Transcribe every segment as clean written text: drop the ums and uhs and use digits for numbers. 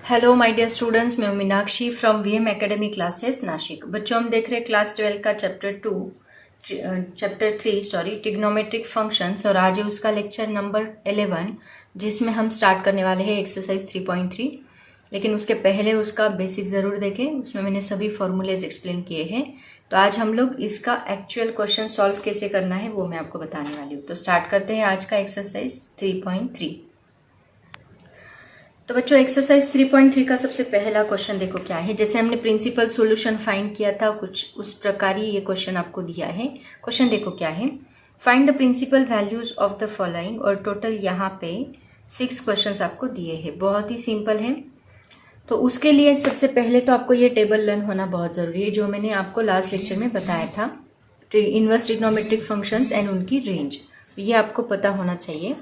Hello my dear students, मैं Meenakshi from VM academy classes Nashik. बच्चों, हम देख रहे हैं क्लास 12 का चैप्टर 3 ट्रिग्नोमेट्रिक फंक्शंस और आज है उसका लेक्चर नंबर 11 जिसमें हम स्टार्ट करने वाले हैं एक्सरसाइज 3.3। लेकिन उसके पहले उसका बेसिक ज़रूर देखें, उसमें मैंने सभी फॉर्मूलेज एक्सप्लेन किए हैं। तो आज हम लोग इसका एक्चुअल क्वेश्चन सॉल्व कैसे करना है वो मैं आपको बताने वाली हूँ। तो स्टार्ट करते हैं आज का एक्सरसाइज 3.3। तो बच्चों, एक्सरसाइज 3.3 का सबसे पहला क्वेश्चन देखो क्या है। जैसे हमने प्रिंसिपल सॉल्यूशन फाइंड किया था, कुछ उस प्रकार ही ये क्वेश्चन आपको दिया है। क्वेश्चन देखो क्या है, find the principal values of the following, और टोटल यहाँ पे 6 क्वेश्चन आपको दिए हैं। बहुत ही सिंपल है। तो उसके लिए सबसे पहले तो आपको ये टेबल लर्न होना बहुत ज़रूरी है, जो मैंने आपको लास्ट लेक्चर में बताया था, इनवर्स ट्रिग्नोमेट्रिक फंक्शंस एंड उनकी रेंज। ये आपको पता होना चाहिए।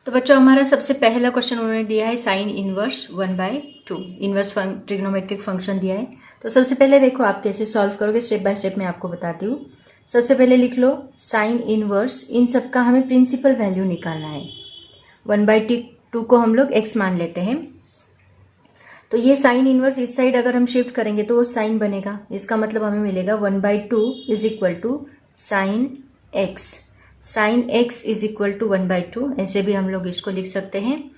तो बच्चों, हमारा सबसे पहला क्वेश्चन उन्होंने दिया है sine inverse 1/2 inverse trigonometric function दिया है। तो सबसे पहले देखो आप कैसे सॉल्व करोगे, स्टेप बाय स्टेप मैं आपको बताती हूँ। सबसे पहले लिख लो साइन इनवर्स, इन सब का हमें प्रिंसिपल वैल्यू निकालना है। 1/2 को हम लोग x मान लेते हैं। तो ये साइन इनवर्स इस साइड अगर हम शिफ्ट करेंगे तो वो साइन बनेगा। इसका मतलब हमें मिलेगा 1/2 is equal to sine x. Sine x is equal to 1/2, ऐसे भी हम लोग इसको लिख सकते हैं।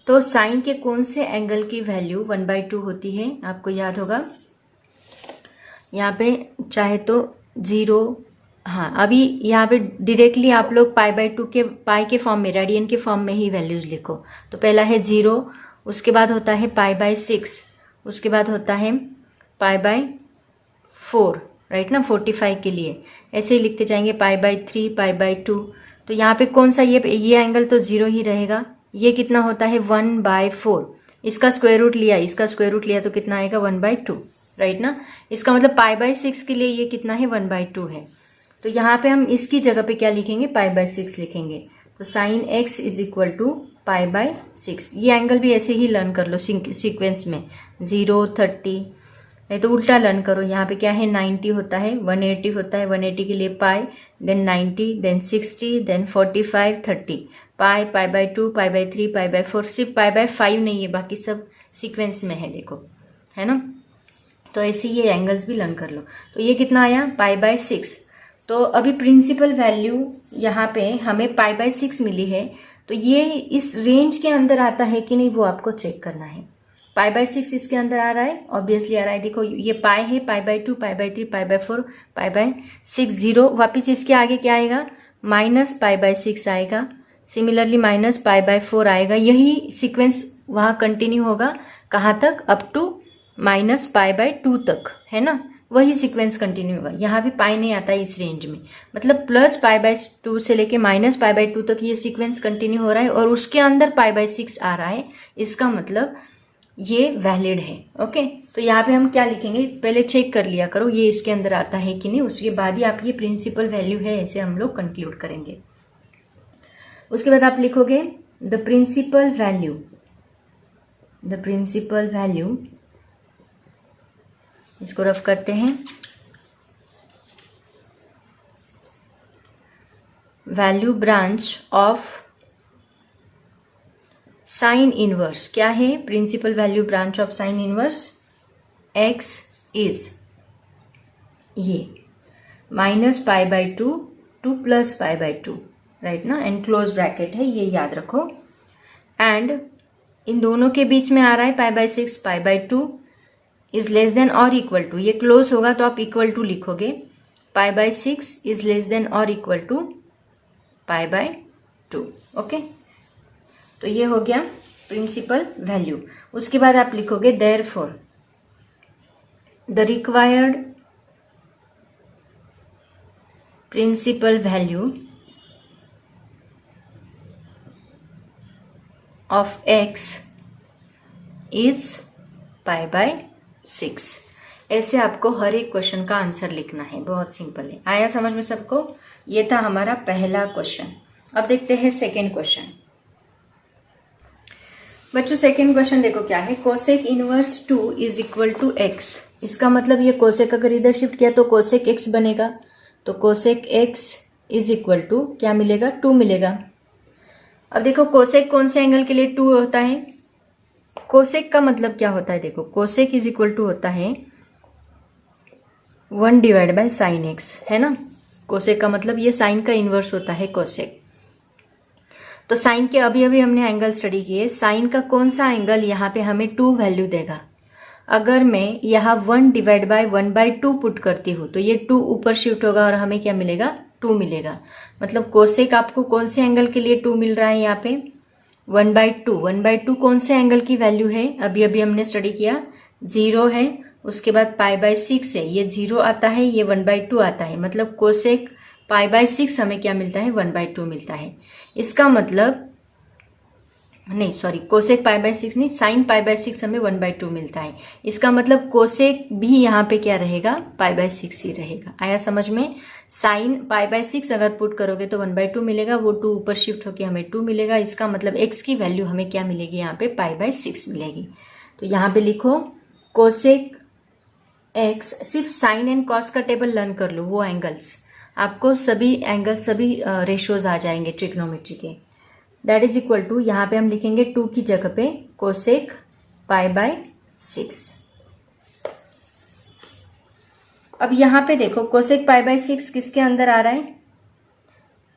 तो साइन के कौन से एंगल की वैल्यू 1/2 होती है, आपको याद होगा। यहाँ पे चाहे तो 0, हाँ, अभी यहाँ पे डायरेक्टली आप लोग π/2 के पाई के फॉर्म में, रेडियन के फॉर्म में ही वैल्यूज लिखो। तो पहला है 0, उसके बाद होता है π/6, उसके बाद होता है π/4, राइट ना, 45 के लिए ऐसे ही लिखते जाएंगे, π/3, π/2। तो यहाँ पे कौन सा ये एंगल तो 0 ही रहेगा। ये कितना होता है 1/4, इसका स्क्वायर रूट लिया, इसका स्क्वायर रूट लिया तो कितना आएगा 1/2, राइट ना। इसका मतलब π/6 के लिए ये कितना है 1/2 है। तो यहाँ पे हम इसकी जगह पे क्या लिखेंगे, π/6 लिखेंगे। तो sine x is equal to π/6। ये एंगल भी ऐसे ही लर्न कर लो सीक्वेंस में, 0, 30, नहीं तो उल्टा लर्न करो। यहाँ पे क्या है 90 होता है, 180 होता है, 180 के लिए पाई, देन 90, देन 60, देन 45, 30, पाई, π/2, π/3, π/4, सिर्फ π/5 नहीं है, बाकी सब सीक्वेंस में है, देखो, है ना। तो ऐसे ये एंगल्स भी लर्न कर लो। तो ये कितना आया π/6। तो अभी प्रिंसिपल वैल्यू यहाँ पे हमें π/6 मिली है। तो ये इस रेंज के अंदर आता है कि नहीं वो आपको चेक करना है। π/6 इसके अंदर आ रहा है, ऑब्वियसली आ रहा है। देखो ये पाई है, π/2, π/3, π/4, π/6, 0, वापिस इसके आगे क्या आएगा, माइनस π/6 आएगा, सिमिलरली माइनस π/4 आएगा। यही सीक्वेंस वहाँ कंटिन्यू होगा, कहाँ तक, अप टू माइनस π/2 तक, है ना। वही सीक्वेंस कंटिन्यू होगा। यहाँ भी पाई नहीं आता है इस रेंज में, मतलब प्लस π/2 से लेके माइनस π/2 तक ये सीक्वेंस कंटिन्यू हो रहा है, और उसके अंदर π/6 आ रहा है। इसका मतलब ये वैलिड है। ओके, तो यहाँ पे हम क्या लिखेंगे, पहले चेक कर लिया करो ये इसके अंदर आता है कि नहीं, उसके बाद ही आप ये प्रिंसिपल वैल्यू है ऐसे हम लोग कंक्लूड करेंगे। उसके बाद आप लिखोगे the principal value, the principal value, इसको रफ करते हैं, value branch of sine inverse. क्या है principal value branch of sine inverse, x is ये माइनस π/2 टू प्लस π/2, राइट ना, एंड क्लोज ब्रैकेट है, ये याद रखो। एंड इन दोनों के बीच में आ रहा है π/6, π/2 इज लेस देन और इक्वल टू, ये क्लोज होगा तो आप इक्वल टू लिखोगे, π/6 इज लेस देन और इक्वल टू π/2। ओके, तो ये हो गया प्रिंसिपल वैल्यू। उसके बाद आप लिखोगे therefore the required principal value of x is π/6। ऐसे आपको हर एक क्वेश्चन का आंसर लिखना है, बहुत सिंपल है। आया समझ में सबको। ये था हमारा पहला क्वेश्चन। अब देखते हैं सेकेंड क्वेश्चन। बच्चों, सेकेंड क्वेश्चन देखो क्या है, cosec inverse 2 is equal to x। इसका मतलब ये कोसेक अगर इधर शिफ्ट किया तो कोसेक x बनेगा। तो cosec x is equal to क्या मिलेगा, 2 मिलेगा। अब देखो कोसेक कौन से एंगल के लिए 2 होता है, कोसेक का मतलब क्या होता है, देखो कोसेक इज इक्वल टू होता है 1 डिवाइड बाय साइन एक्स, है ना। कोसेक का मतलब ये साइन का इन्वर्स होता है कोसेक। तो साइन के अभी अभी हमने एंगल स्टडी किए, साइन का कौन सा एंगल यहाँ पे हमें 2 वैल्यू देगा। अगर मैं यहाँ 1 डिवाइड बाय 1/2 पुट करती हूँ तो ये 2 ऊपर शिफ्ट होगा और हमें क्या मिलेगा, 2 मिलेगा। मतलब कोसेक आपको कौन से एंगल के लिए 2 मिल रहा है यहाँ पे, 1/2। 1/2 कौन से एंगल की वैल्यू है, अभी अभी हमने स्टडी किया 0 है, उसके बाद π/6 है, ये 0 आता है, ये 1/2 आता है। मतलब कोसेक π/6 हमें क्या मिलता है, 1/2 मिलता है। इसका मतलब नहीं सॉरी, कोसेक π/6 नहीं, साइन π/6 हमें 1/2 मिलता है। इसका मतलब कोसेक भी यहाँ पे क्या रहेगा, π/6 ही रहेगा। आया समझ में। साइन π/6 अगर पुट करोगे तो 1/2 मिलेगा, वो 2 ऊपर शिफ्ट होकर हमें 2 मिलेगा। इसका मतलब x की वैल्यू हमें क्या मिलेगी, यहाँ पे π/6 मिलेगी। तो यहाँ पे लिखो कोसेक x, सिर्फ साइन एंड कॉस का टेबल लर्न कर लो, वो एंगल्स आपको सभी एंगल सभी रेशियोज आ जाएंगे ट्रिग्नोमेट्री के। दैट इज इक्वल टू, यहाँ पे हम लिखेंगे 2 की जगह पे कोसेक π/6। अब यहाँ पे देखो कोसेक π/6 किसके अंदर आ रहा है,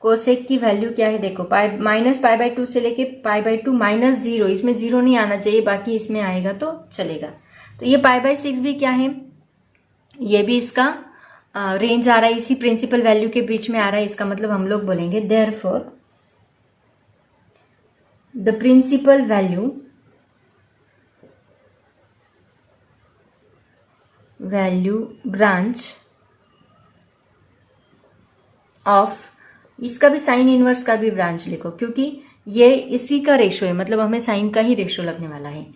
कोसेक की वैल्यू क्या है, देखो -π/2 से लेके π/2 -0, इसमें 0 नहीं आना चाहिए, बाकी इसमें आएगा तो चलेगा। तो ये π/6 भी क्या है, ये भी इसका रेंज आ रहा है, इसी प्रिंसिपल वैल्यू के बीच में आ रहा है। इसका मतलब हम लोग बोलेंगे therefore the principal value branch of, इसका भी साइन इनवर्स का भी ब्रांच लिखो, क्योंकि ये इसी का रेशो है, मतलब हमें साइन का ही रेशो लगने वाला है।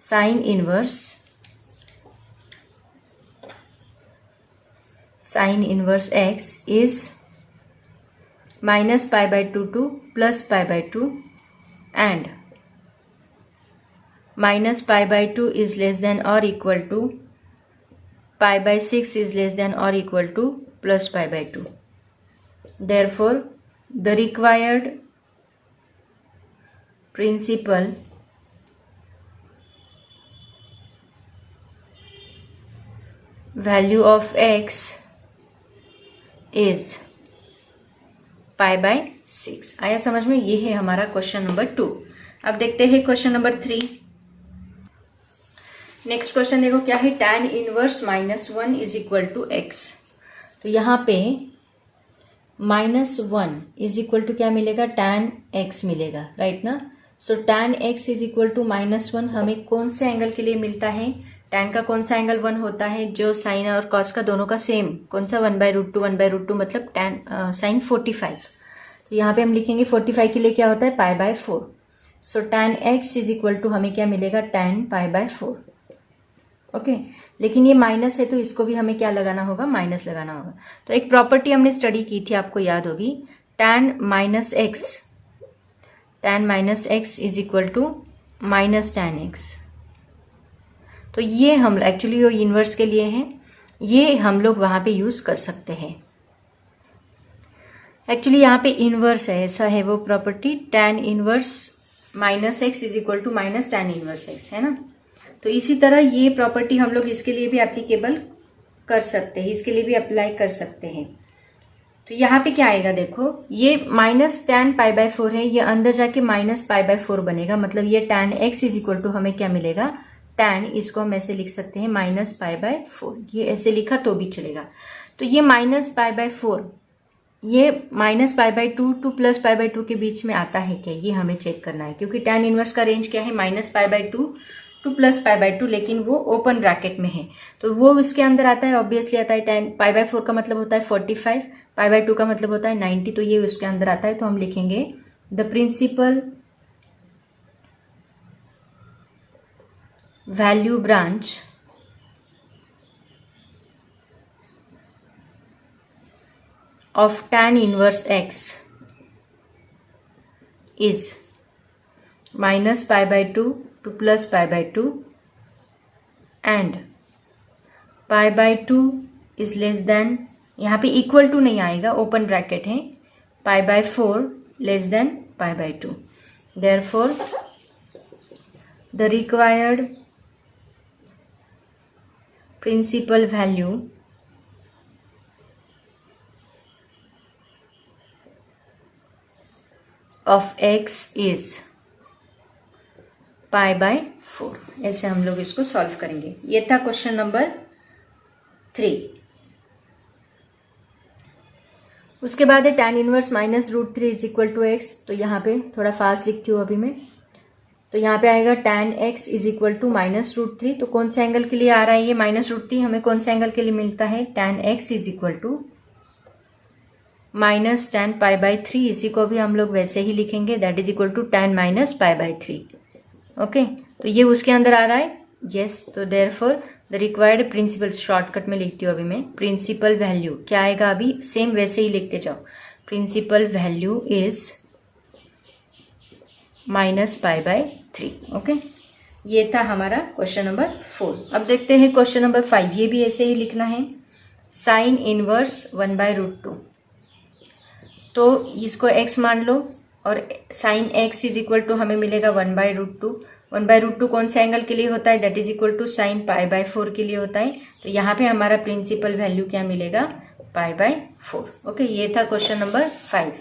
Sine inverse x is -π/2 to +π/2 and -π/2 is less than or equal to π/6 is less than or equal to +π/2. Therefore, the required principal value of x is π/6। आया समझ में। ये है हमारा क्वेश्चन नंबर 2। अब देखते हैं क्वेश्चन नंबर 3। नेक्स्ट क्वेश्चन देखो क्या है, tan inverse -1 is equal to x। तो यहाँ पे -1 इज इक्वल टू क्या मिलेगा, tan x मिलेगा, राइट ना। So tan x is equal to -1 हमें कौन से एंगल के लिए मिलता है, tan का कौन सा एंगल 1 होता है, जो साइन और कॉस का दोनों का सेम, कौन सा 1/√2 मतलब tan साइन 45। तो यहाँ पे हम लिखेंगे 45 के लिए क्या होता है, π/4। So tan x is equal to हमें क्या मिलेगा, tan π/4। ओके, लेकिन ये माइनस है तो इसको भी हमें क्या लगाना होगा, माइनस लगाना होगा। तो एक प्रॉपर्टी हमने स्टडी की थी, आपको याद होगी, tan -x is equal to -tan x। तो ये हम एक्चुअली वो इन्वर्स के लिए हैं, ये हम लोग वहां पे यूज कर सकते हैं। एक्चुअली यहाँ पे इन्वर्स है, ऐसा है वो property, tan inverse -x is equal to -tan inverse x, है ना। तो इसी तरह ये प्रॉपर्टी हम लोग इसके लिए भी एप्लीकेबल कर सकते हैं, इसके लिए भी अप्लाई कर सकते हैं। तो यहाँ पे क्या आएगा, देखो ये -tan π/4 है, ये अंदर जाके -π/4 बनेगा, मतलब ये tan x is equal to हमें क्या मिलेगा, tan, इसको हम ऐसे लिख सकते हैं -π/4, ये ऐसे लिखा तो भी चलेगा। तो ये -π/4 ये -π/2 टू +π/2 के बीच में आता है क्या, ये हमें चेक करना है, क्योंकि tan इनवर्स का रेंज क्या है, -π/2 टू +π/2, लेकिन वो ओपन ब्रैकेट में है, तो वो इसके अंदर आता है, ऑब्वियसली आता है। tan π/4 का मतलब होता है 45, π/2 का मतलब होता है 90, तो ये उसके अंदर आता है। तो हम लिखेंगे the principal value branch of tan inverse x is -π/2 to +π/2 and π/2 is less than, यहाँ पे इक्वल टू नहीं आएगा, ओपन ब्रैकेट है, π/4 less than π/2। Therefore the required principal value of x is π/4। ऐसे हम लोग इसको सॉल्व करेंगे। ये था क्वेश्चन नंबर 3। उसके बाद है tan inverse -√3 is equal to x. तो यहाँ पे थोड़ा फास्ट लिखती हूँ अभी मैं। तो यहाँ पे आएगा tan x is equal to -√3। तो कौन से एंगल के लिए आ रहा है ये -√3? हमें कौन से एंगल के लिए मिलता है? tan x is equal to -tan π/3। इसी को भी हम लोग वैसे ही लिखेंगे, that is equal to tan -π/3। Okay, तो ये उसके अंदर आ रहा है। यस, तो therefore the required principal, shortcut में लिखती हूँ अभी मैं, प्रिंसिपल वैल्यू क्या आएगा? अभी सेम वैसे ही लिखते जाओ। Principal value is -π/3। ओके, ये था हमारा क्वेश्चन नंबर 4। अब देखते हैं क्वेश्चन नंबर 5। ये भी ऐसे ही लिखना है, साइन इनवर्स 1/√2। तो इसको x मान लो और sine x is equal to हमें मिलेगा 1/√2। 1/√2 कौन से एंगल के लिए होता है? That is equal to sine π/4 के लिए होता है। तो यहाँ पे हमारा प्रिंसिपल वैल्यू क्या मिलेगा? π/4। ओके, ये था क्वेश्चन नंबर 5।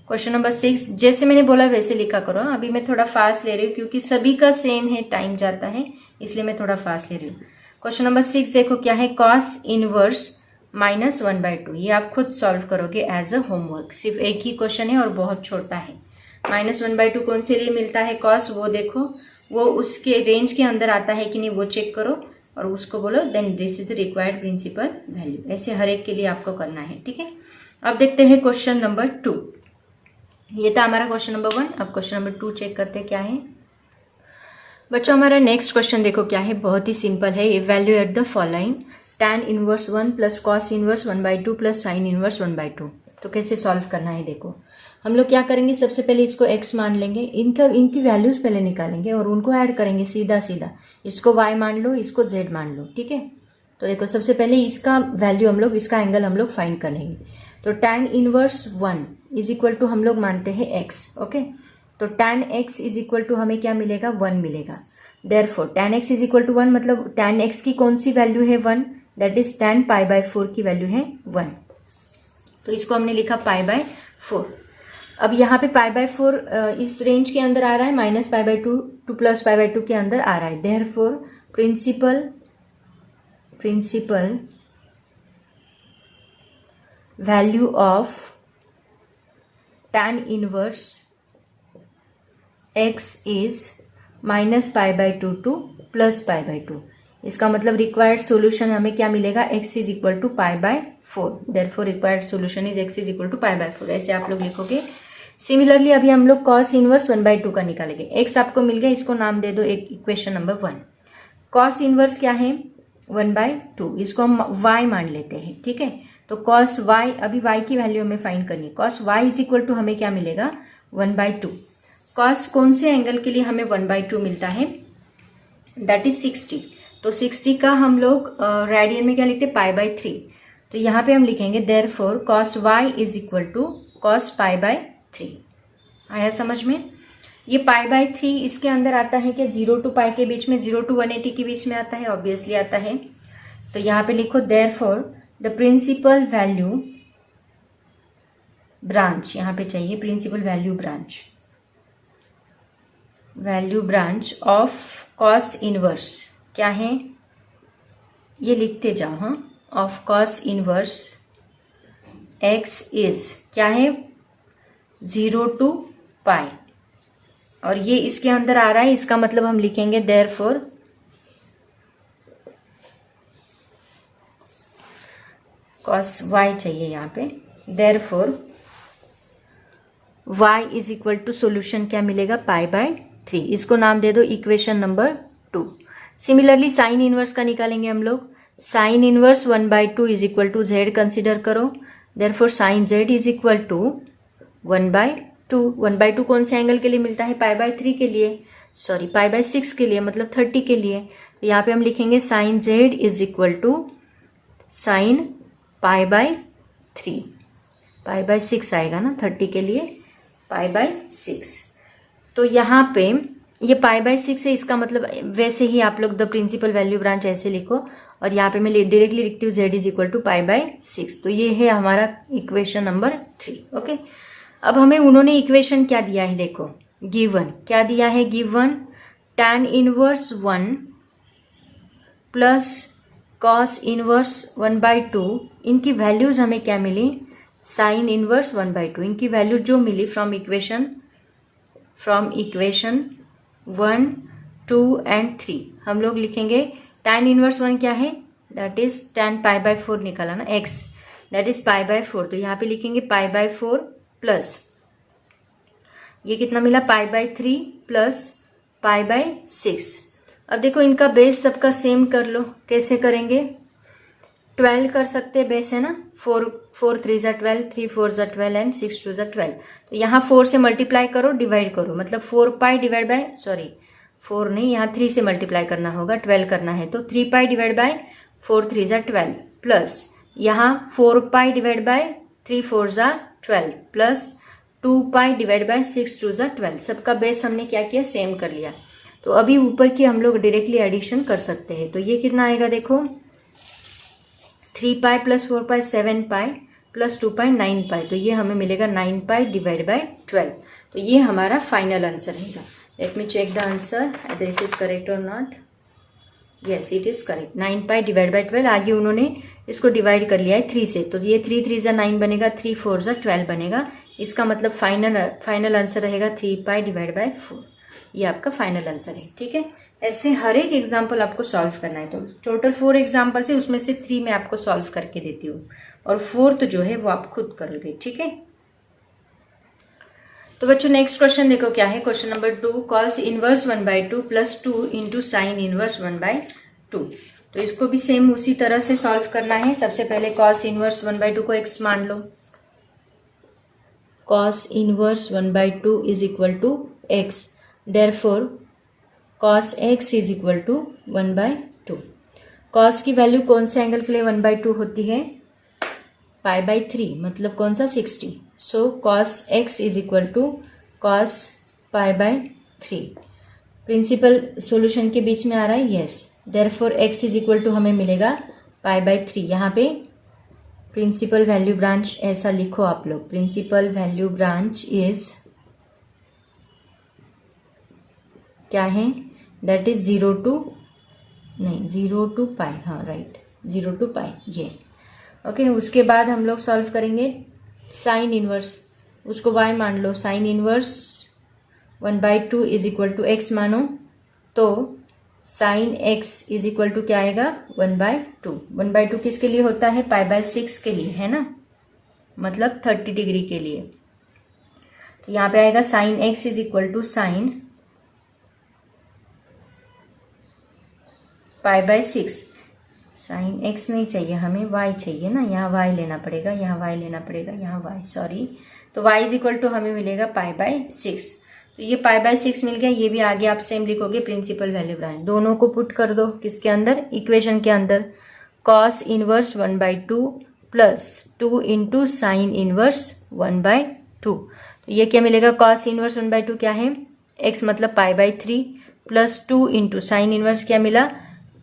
क्वेश्चन नंबर 6 जैसे मैंने बोला वैसे लिखा करो। अभी मैं थोड़ा फास्ट ले रही हूँ क्योंकि सभी का सेम है, टाइम जाता है, इसलिए मैं थोड़ा फास्ट ले रही हूँ। क्वेश्चन नंबर 6 देखो क्या है, कॉस इनवर्स -1/2। ये आप खुद सॉल्व करोगे एज अ होमवर्क। सिर्फ एक ही क्वेश्चन है और बहुत छोटा है। -1/2 कौन से लिए मिलता है? कॉस, वो देखो वो उसके रेंज के अंदर आता है कि नहीं वो चेक करो और उसको बोलो then this is the required principal value. ऐसे हर एक के लिए आपको करना है, ठीक है। अब देखते हैं क्वेश्चन नंबर 2। ये था हमारा क्वेश्चन नंबर 1। अब क्वेश्चन नंबर 2 चेक करते हैं क्या है। बच्चों हमारा नेक्स्ट क्वेश्चन देखो क्या है, बहुत ही सिंपल है। Evaluate the following tan inverse 1 plus cos inverse 1/2 plus sign inverse 1/2। तो कैसे सॉल्व करना है देखो। हम लोग क्या करेंगे, सबसे पहले इसको x मान लेंगे, इनकी वैल्यूज पहले निकालेंगे और उनको ऐड करेंगे सीधा सीधा। इसको y मान लो, इसको z मान लो, ठीक है। तो देखो सबसे पहले इसका वैल्यू हम लोग, इसका एंगल हम लोग फाइंड कर लेंगे। तो tan inverse 1 is equal to हम लोग मानते हैं x। ओके, तो tan x is equal to हमें क्या मिलेगा? 1 मिलेगा। Therefore tan x is equal to 1 मतलब tan x की कौन सी वैल्यू है? 1, दैट इज tan π/4 की वैल्यू है 1। तो इसको हमने लिखा π/4। अब यहाँ पे π/4 इस रेंज के अंदर आ रहा है, -π/2 टू +π/2 के अंदर आ रहा है। Therefore principal value of tan inverse x is -π/2 to +π/2। इसका मतलब रिक्वायर्ड सॉल्यूशन हमें क्या मिलेगा? x is equal to π/4। Therefore required solution is x is equal to π/4। ऐसे आप लोग लिखोगे। सिमिलरली अभी हम लोग कॉस इनवर्स 1/2 का निकालेंगे। x आपको मिल गया, इसको नाम दे दो एक इक्वेशन नंबर 1। कॉस इनवर्स क्या है? 1/2। इसको हम y मान लेते हैं, ठीक है। तो कॉस y, अभी y की वैल्यू हमें फाइंड करनी है। Cos y is equal to हमें क्या मिलेगा? 1/2। कॉस कौन से एंगल के लिए हमें 1/2 मिलता है? That is 60। तो 60 का हम लोग रेडियन में क्या लिखते हैं? π/3। तो यहाँ पे हम लिखेंगे therefore cos y is equal to cos π/3। आया समझ में? ये π/3 इसके अंदर आता है क्या? 0 to π के बीच में, 0 to 180 के बीच में आता है, ऑब्वियसली आता है। तो यहाँ पे लिखो therefore the principal value branch, यहाँ पे चाहिए principal value branch of cos inverse क्या है? ये लिखते जाओ, हाँ। Of cos inverse x is क्या है? 0 to π। और ये इसके अंदर आ रहा है, इसका मतलब हम लिखेंगे देयरफॉर कॉस y चाहिए यहाँ पे। Therefore y is equal to solution क्या मिलेगा? π/3। इसको नाम दे दो equation number 2। Similarly sine inverse का निकालेंगे हम लोग। Sine inverse 1/2 is equal to z consider करो। Therefore sine z is equal to 1/2। 1/2 कौन से एंगल के लिए मिलता है? π/3 के लिए, सॉरी π/6 के लिए, मतलब 30 के लिए। तो यहाँ पे हम लिखेंगे sine z is equal to sine π/3। π/6 आएगा ना, 30 के लिए π/6। तो यहाँ पे ये पाई बाय 6 है, इसका मतलब वैसे ही आप लोग द प्रिंसिपल वैल्यू ब्रांच ऐसे लिखो, और यहाँ पे मैं डायरेक्टली लिखती हूँ z is equal to pi by 6। तो ये है हमारा इक्वेशन नंबर 3। ओके, अब हमें उन्होंने इक्वेशन क्या दिया है, देखो गिवन क्या दिया है, given tan inverse 1 plus cos inverse 1/2, इनकी वैल्यूज हमें क्या मिली, साइन इनवर्स 1/2, इनकी वैल्यू जो मिली फ्रॉम इक्वेशन 1, 2 एंड 3 हम लोग लिखेंगे। tan इनवर्स 1 क्या है, that is tan pi by 4 निकाला ना, x that is pi by 4, तो यहाँ पे लिखेंगे पाई बाय 4 प्लस ये कितना मिला, पाई बाय 3 प्लस पाई बाय 6। अब देखो इनका बेस सबका सेम कर लो, कैसे करेंगे, 12 कर सकते हैं बेस, है ना, 4 3 ज़ा 12, 3 4 ज़ा 12 एंड 6 2 ज़ा 12। तो यहाँ 4 से मल्टीप्लाई करो, डिवाइड करो, मतलब 4 पाई डिवाइड बाय, सॉरी 4 नहीं, यहाँ 3 से मल्टीप्लाई करना होगा, 12 करना है तो 3 पाई डिवाइड बाय 4 3 ज़ा 12 प्लस यहाँ 4 पाई डिवाइड बाय 3 4 ज़ा 12 प्लस 2 पाई डिवाइड बाय 6 2 ज़ा 12। सबका बेस हमने क्या किया, सेम कर लिया। तो अभी ऊपर की हम लोग डायरेक्टली एडिशन कर सकते हैं। तो ये कितना आएगा, देखो 3 पाई प्लस 4 पाई 7 पाई प्लस 2 पाई 9 पाई, तो ये हमें मिलेगा 9 पाई डिवाइड बाय 12। तो ये हमारा फाइनल आंसर रहेगा। Let me check the answer whether it is correct और not. Yes it is correct, 9 pi divide by 12। आगे उन्होंने इसको डिवाइड कर लिया है 3 से, तो ये 3 3 ज़ा 9 बनेगा, 3 4 ज़ा 12 बनेगा। इसका मतलब फाइनल आंसर रहेगा 3 पाई डिवाइड बाय 4। ये आपका फाइनल आंसर है। ठीक है, ऐसे हर एक एग्जाम्पल आपको सॉल्व करना है। तो टोटल 4 एग्जाम्पल है, उसमें से 3 मैं आपको सॉल्व करके देती हूँ और 4th जो है वो आप खुद करोगे। ठीक है, तो बच्चों नेक्स्ट क्वेश्चन देखो क्या है, question number 2, cos inverse 1/2 plus 2 into sine inverse 1/2। तो इसको भी सेम उसी तरह से सॉल्व करना है। सबसे पहले कॉस इनवर्स 1/2 को x मान लो, cos inverse 1/2 is equal to x, therefore cos x is equal to 1/2। Cos की वैल्यू कौन से एंगल के लिए 1/2 होती है, पाई बाय 3, मतलब कौन सा 60। So cos x is equal to cos pi by 3। Principal solution के बीच में आ रहा है, yes, therefore x is equal to हमें मिलेगा पाई बाय 3। यहाँ पे प्रिंसिपल वैल्यू ब्रांच ऐसा लिखो आप लोग, प्रिंसिपल वैल्यू ब्रांच इज क्या है, दैट इज 0 टू पाई, हाँ राइट, 0 टू पाई ये। ओके, उसके बाद हम लोग सॉल्व करेंगे साइन इनवर्स, उसको y मान लो, sine inverse 1/2 is equal to x मानो, तो sine x is equal to क्या आएगा, 1/2। 1/2 किसके लिए होता है, पाई बाय 6 के लिए, है ना, मतलब 30 डिग्री के लिए। तो यहाँ पे आएगा sine x is equal to sine pi by 6। Sine x नहीं चाहिए हमें, y चाहिए ना, यहाँ y लेना पड़ेगा, यहाँ y लेना पड़ेगा, यहाँ y, सॉरी। तो y इज इक्वल टू हमें मिलेगा पाई बाय 6। तो ये पाई बाय 6 मिल गया, ये भी आगे आप सेम लिखोगे, प्रिंसिपल वैल्यू ब्रांच। दोनों को पुट कर दो किसके अंदर, इक्वेशन के अंदर, cos inverse 1/2 plus 2 into sine inverse 1/2। तो ये क्या मिलेगा, कॉस इनवर्स 1/2 क्या है, x मतलब पाई by 3 plus 2 into sine inverse क्या मिला,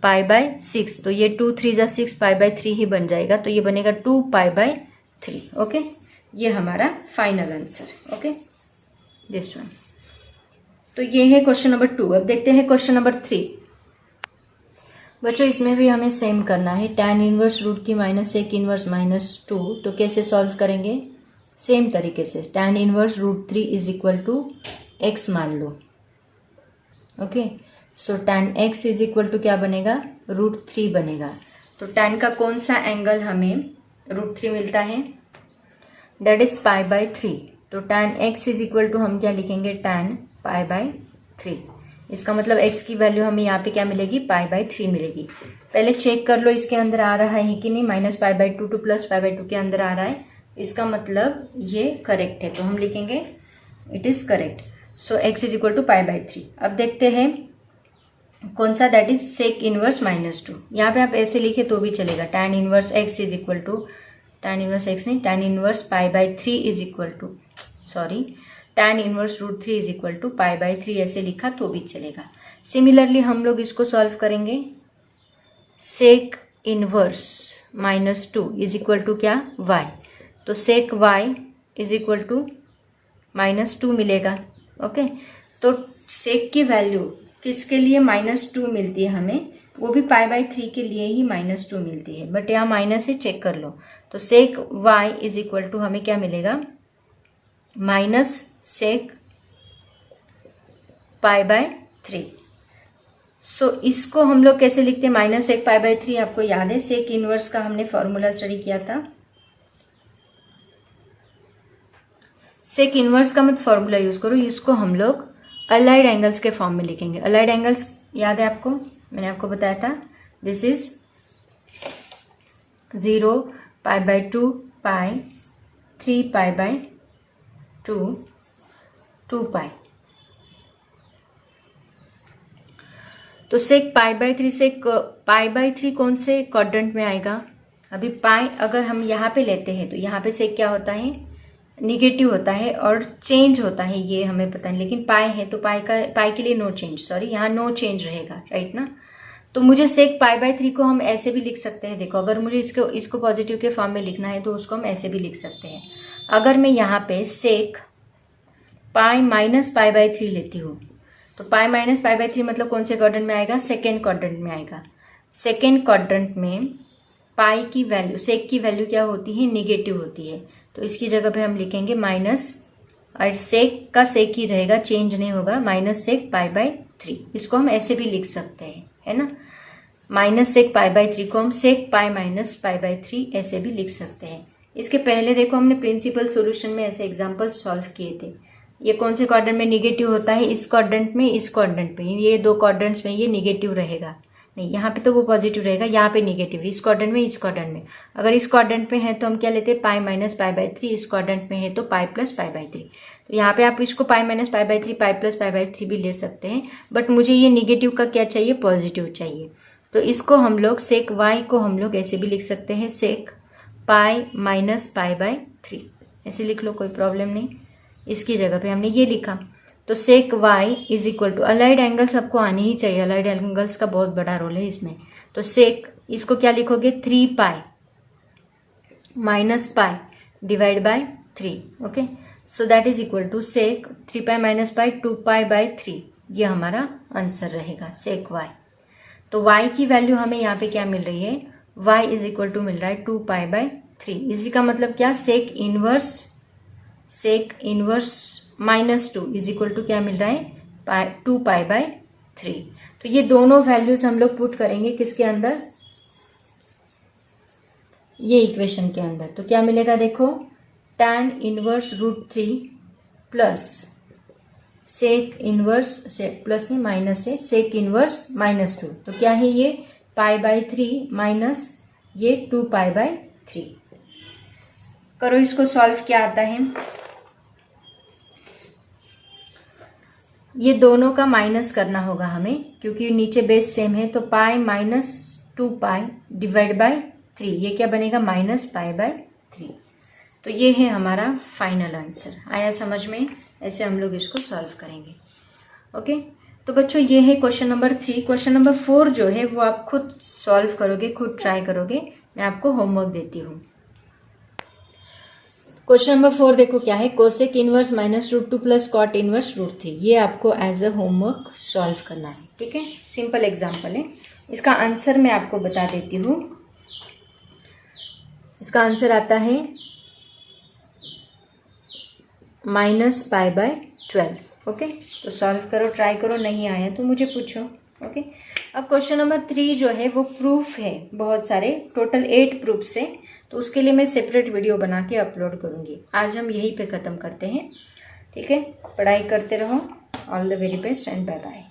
पाई बाय 6। तो ये 2 3 ज़ा 6 पाई बाय 3 ही बन जाएगा, तो ये बनेगा 2 पाई बाय 3। ओके, ये हमारा final answer. Okay, this one. तो ये है क्वेश्चन नंबर 2। अब देखते हैं क्वेश्चन नंबर 3। बच्चों इसमें भी हमें सेम करना है, tan इनवर्स रूट की -1 इनवर्स -2। तो कैसे सॉल्व करेंगे, सेम तरीके से, tan inverse √3 is equal to x मान लो। Okay, so tan x is equal to क्या बनेगा, √3 बनेगा। तो tan का कौन सा एंगल हमें √3 मिलता है, दैट इज पाई बाय 3। तो tan x is equal to हम क्या लिखेंगे, tan पाई बाय 3। इसका मतलब x की वैल्यू हमें यहाँ पे क्या मिलेगी, पाई बाय 3 मिलेगी। पहले चेक कर लो इसके अंदर आ रहा है कि नहीं, -π/2 टू +π/2 के अंदर आ रहा है, इसका मतलब ये करेक्ट है, तो हम लिखेंगे it is correct. So x is equal to pi by 3। अब देखते हैं कौन सा, दैट इज सेक इनवर्स -2। यहाँ पे आप ऐसे लिखे तो भी चलेगा, tan inverse x is equal to, tan inverse x नहीं, tan inverse pi by 3 is equal to, sorry, tan inverse root 3 is equal to pi by 3 ऐसे लिखा तो भी चलेगा। सिमिलरली हम लोग इसको सॉल्व करेंगे। Sec inverse -2 is equal to क्या, y, तो sec y is equal to -2 मिलेगा। ओके, तो सेक की वैल्यू किसके लिए -2 मिलती है हमें, वो भी पाई बाई 3 के लिए ही -2 मिलती है, बट यहाँ माइनस है, चेक कर लो। तो sec y is equal to हमें क्या मिलेगा, माइनस सेक पाई बाय 3। सो इसको हम लोग कैसे लिखते हैं, माइनस सेक पाई बाय 3 आपको याद है, सेक इनवर्स का हमने फॉर्मूला स्टडी किया था। सेक इनवर्स का मत फॉर्मूला यूज करो, इसको हम लोग अलाइड एंगल्स के फॉर्म में लिखेंगे। अलाइड एंगल्स याद है आपको, मैंने आपको बताया था, this is 0 pi by 2 pi 3 pi by 2 पाई। तो सेक पाई बाय 3 से पाई बाय 3 कौन से क्वाड्रेंट में आएगा, अभी पाई अगर हम यहाँ पे लेते हैं तो यहाँ पे सेक क्या होता है, निगेटिव होता है और चेंज होता है, ये हमें पता है, लेकिन पाई है तो पाई के लिए नो चेंज, सॉरी यहाँ नो चेंज रहेगा, राइट ना। तो मुझे सेक पाई बाय 3 को हम ऐसे भी लिख सकते हैं। देखो, अगर मुझे इसको पॉजिटिव के फॉर्म में लिखना है तो उसको हम ऐसे भी लिख सकते हैं। अगर मैं यहाँ पे सेक पाई माइनस पाई बाय 3 लेती हूँ तो पाई माइनस पाई बाय 3 मतलब कौन से क्वाड्रेंट में आएगा, सेकेंड क्वाड्रेंट में आएगा। सेकेंड क्वाड्रेंट में पाई की वैल्यू, सेक की वैल्यू क्या होती है, निगेटिव होती है, तो इसकी जगह पे हम लिखेंगे माइनस, और सेक का सेक ही रहेगा, चेंज नहीं होगा, माइनस सेक पाई बाय 3। इसको हम ऐसे भी लिख सकते हैं, है ना। माइनस सेक पाई बाय 3 को हम सेक पाई माइनस पाई बाय 3 ऐसे भी लिख सकते हैं। इसके पहले देखो हमने प्रिंसिपल सॉल्यूशन में ऐसे एग्जांपल सॉल्व किए थे। ये कौन से क्वाड्रेंट में निगेटिव होता है, इस क्वाड्रेंट में, इस क्वाड्रेंट में, ये दो क्वाड्रेंट्स में ये निगेटिव रहेगा, नहीं यहाँ पे तो वो पॉजिटिव रहेगा, यहाँ पे निगेटिव, इस क्वाड्रेंट में, इस क्वाड्रेंट में। अगर इस क्वाड्रेंट में है तो हम क्या लेते हैं, पाई माइनस पाई बाय 3, इस क्वाड्रेंट में है तो पाई प्लस पाई बाय 3। तो यहाँ पे आप इसको पाई minus pi by 3, pi plus pi by 3 भी ले सकते हैं, बट मुझे ये निगेटिव का क्या चाहिए, पॉजिटिव चाहिए। तो इसको हम लोग सेक वाई को हम लोग ऐसे भी लिख सकते हैं, सेक पाई माइनस पाई बाय 3 ऐसे लिख लो, कोई प्रॉब्लम नहीं। इसकी जगह पे हमने ये लिखा, तो sec y is equal to, allied angles आपको आने ही चाहिए, अलाइड एंगल्स का बहुत बड़ा रोल है इसमें। तो सेक, इसको क्या लिखोगे, 3 pi minus pi divide by 3, okay. So that is equal to sec 3 pi minus pi 2 pi by 3, ये हमारा आंसर रहेगा सेक वाई। तो y की वैल्यू हमें यहाँ पे क्या मिल रही है, y इज इक्वल टू मिल रहा है 2 पाई बाय 3। इसी का मतलब क्या, sec inverse -2 is equal to क्या मिल रहा है, 2 पाई बाय 3। तो ये दोनों वैल्यूज हम लोग पुट करेंगे किसके अंदर, ये इक्वेशन के अंदर। तो क्या मिलेगा, देखो, tan inverse root 3 plus sec inverse, से प्लस नहीं माइनस है, सेक इनवर्स -2, तो क्या है ये, पाई बाय 3 माइनस ये 2 पाई बाय 3। करो इसको सॉल्व, क्या आता है, ये दोनों का माइनस करना होगा हमें, क्योंकि नीचे बेस सेम है। तो pi minus 2 pi divide by 3, ये क्या बनेगा, माइनस पाई बाय 3। तो ये है हमारा फाइनल आंसर। आया समझ में, ऐसे हम लोग इसको सॉल्व करेंगे, ओके। तो बच्चों ये है क्वेश्चन नंबर 3। क्वेश्चन नंबर 4 जो है वो आप खुद सॉल्व करोगे, खुद ट्राई करोगे, मैं आपको होमवर्क देती हूँ। क्वेश्चन नंबर 4 देखो क्या है, cosec inverse -√2 plus cot inverse √3, ये आपको एज अ होमवर्क सॉल्व करना है, ठीक है। सिंपल एग्जाम्पल है, इसका आंसर मैं आपको बता देती हूँ। इसका आंसर आता है -π/12, ओके। तो सॉल्व करो, ट्राई करो, नहीं आया तो मुझे पूछो, ओके। अब क्वेश्चन नंबर 3 जो है वो प्रूफ है, बहुत सारे, टोटल 8 प्रूफ्स है, तो उसके लिए मैं सेपरेट वीडियो बना के अपलोड करूँगी। आज हम यहीं पे ख़त्म करते हैं, ठीक है। पढ़ाई करते रहो, all the very best and bye bye.